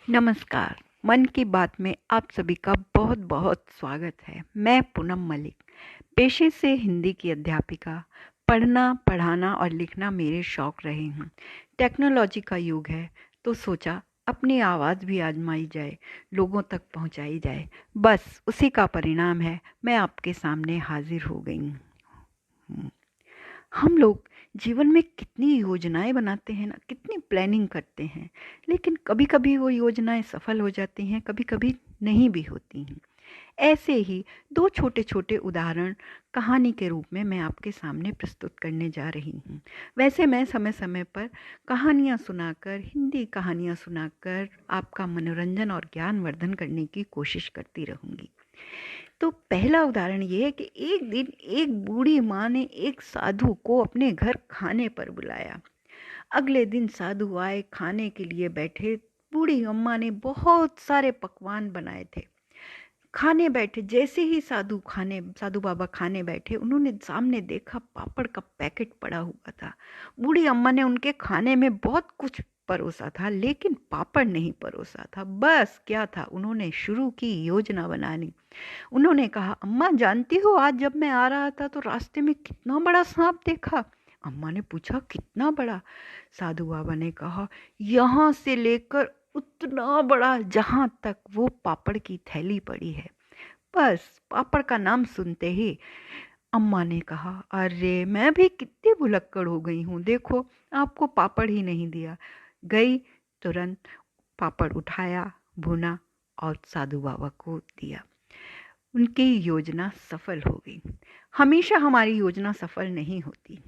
नमस्कार। मन की बात में आप सभी का बहुत बहुत स्वागत है। मैं पूनम मलिक, पेशे से हिंदी की अध्यापिका। पढ़ना, पढ़ाना और लिखना मेरे शौक रहे हैं। टेक्नोलॉजी का युग है तो सोचा अपनी आवाज़ भी आजमाई जाए, लोगों तक पहुंचाई जाए। बस उसी का परिणाम है मैं आपके सामने हाजिर हो गई हूँ। हम लोग जीवन में कितनी योजनाएं बनाते हैं ना, कितनी प्लानिंग करते हैं, लेकिन कभी कभी वो योजनाएं सफल हो जाती हैं, कभी कभी नहीं भी होती हैं। ऐसे ही दो छोटे छोटे उदाहरण कहानी के रूप में मैं आपके सामने प्रस्तुत करने जा रही हूँ। वैसे मैं समय समय पर कहानियाँ सुनाकर, हिंदी कहानियाँ सुनाकर आपका मनोरंजन और ज्ञानवर्धन करने की कोशिश करती रहूँगी। तो पहला उदाहरण ये है कि एक दिन एक बूढ़ी माँ ने एक साधु को अपने घर खाने पर बुलाया। अगले दिन साधु आए, खाने के लिए बैठे। बूढ़ी अम्मा ने बहुत सारे पकवान बनाए थे। खाने बैठे, जैसे ही साधु बाबा खाने बैठे, उन्होंने सामने देखा पापड़ का पैकेट पड़ा हुआ था। बूढ़ी अम्मा ने उनके खाने में बहुत कुछ परोसा था, लेकिन पापड़ नहीं परोसा था। बस क्या था, उन्होंने शुरू की योजना बनानी। उन्होंने कहा, अम्मा जानती हो, आज जब मैं आ रहा था तो रास्ते में कितना बड़ा सांप देखा। अम्मा ने पूछा, कितना बड़ा? साधु बाबा ने कहा, यहाँ से लेकर उतना बड़ा जहां तक वो पापड़ की थैली पड़ी है। बस पापड़ का नाम सुनते ही अम्मा ने कहा, अरे मैं भी कितनी भुलक्कड़ हो गई हूँ, देखो आपको पापड़ ही नहीं दिया। गई, तुरंत पापड़ उठाया, भुना और साधु बाबा को दिया। उनकी योजना सफल हो गई। हमेशा हमारी योजना सफल नहीं होती।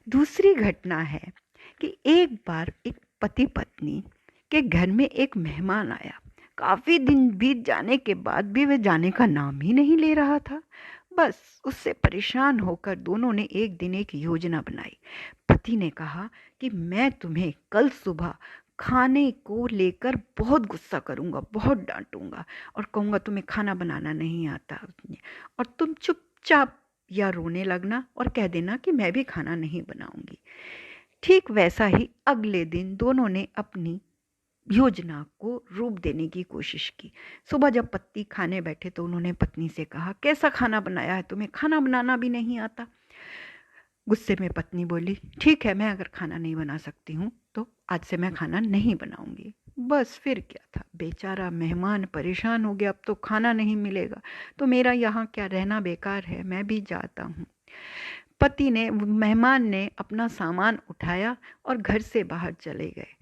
दूसरी घटना है कि एक बार एक पति पत्नी के घर में एक मेहमान आया। काफी दिन बीत जाने के बाद भी वह जाने का नाम ही नहीं ले रहा था। बस उससे परेशान होकर दोनों ने एक दिन एक योजना बनाई। पति ने कहा कि मैं तुम्हें कल सुबह खाने को लेकर बहुत गुस्सा करूंगा, बहुत डांटूंगा और कहूंगा तुम्हें खाना बनाना नहीं आता, और तुम चुपचाप या रोने लगना और कह देना कि मैं भी खाना नहीं बनाऊंगी। ठीक वैसा ही अगले दिन दोनों ने अपनी योजना को रूप देने की कोशिश की। सुबह जब पति खाने बैठे तो उन्होंने पत्नी से कहा, कैसा खाना बनाया है, तुम्हें खाना बनाना भी नहीं आता? गुस्से में पत्नी बोली, ठीक है, मैं अगर खाना नहीं बना सकती हूँ तो आज से मैं खाना नहीं बनाऊंगी। बस फिर क्या था, बेचारा मेहमान परेशान हो गया, अब तो खाना नहीं मिलेगा तो मेरा यहाँ क्या रहना बेकार है, मैं भी जाता हूँ। मेहमान ने अपना सामान उठाया और घर से बाहर चले गए।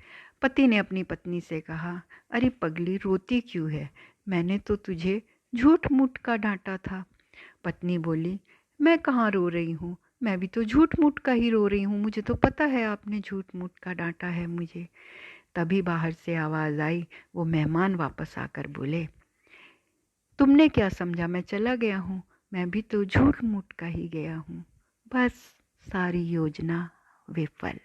पति ने अपनी पत्नी से कहा, अरे पगली, रोती क्यों है? मैंने तो तुझे झूठ मूठ का डांटा था। पत्नी बोली, मैं कहाँ रो रही हूँ, मैं भी तो झूठ मूठ का ही रो रही हूँ, मुझे तो पता है आपने झूठ मूठ का डांटा है मुझे। तभी बाहर से आवाज़ आई। वो मेहमान वापस आकर बोले, तुमने क्या समझा मैं चला गया हूँ? मैं भी तो झूठ मूठ का ही गया हूँ। बस सारी योजना विफल।